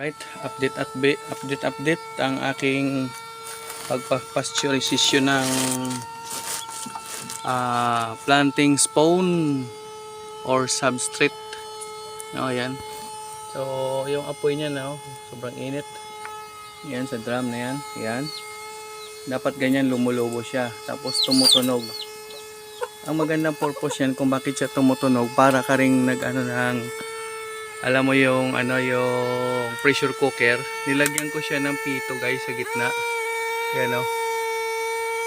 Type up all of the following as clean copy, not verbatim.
Right, update ang aking pagpapasteurization ng planting spawn or substrate. No, ayan. So, yung apoy niya no, sobrang init. Yan sa drum na yan. Yan. Dapat ganyan lumulubo siya. Tapos tumutunog. Ang magandang purpose yan kung bakit siya tumutunog, para ka ring nag-ano ng, alam mo yung ano, yung pressure cooker. Nilagyan ko siya ng pito guys sa gitna. Yan o.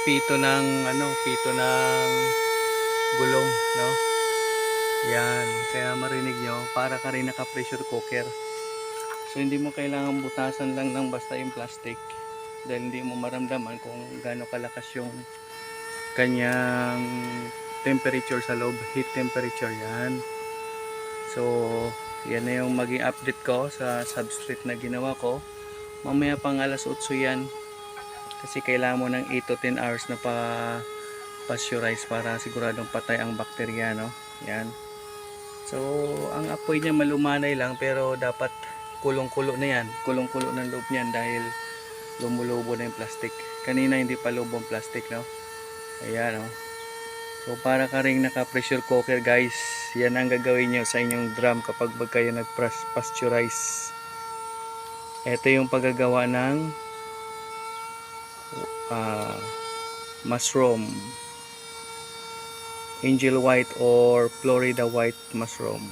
Pito ng gulong, no? Yan, kaya marinig nyo, para ka rin naka pressure cooker. So hindi mo kailangan butasan lang ng basta yung plastic, dahil hindi mo maramdaman kung gaano kalakas yung kanyang temperature sa loob, heat temperature. Yan. So yan na yung maging update ko sa substrate na ginawa ko. Mamaya pang alas 8 yan, kasi kailangan mo ng 8 to 10 hours na pasteurize para siguradong patay ang bakterya, no? Yan. So ang apoy niya malumanay lang, pero dapat kulong-kulo na yan, kulong-kulo ng loob niyan, dahil lumulubo na yung plastic. Kanina hindi pa lubo ang plastic, no? Ayan, no? So para ka ring naka pressure cooker guys. Yan ang gagawin nyo sa inyong drum kapag kayo nag-pasteurize. Ito yung paggagawa ng mushroom, angel white or Florida white mushroom.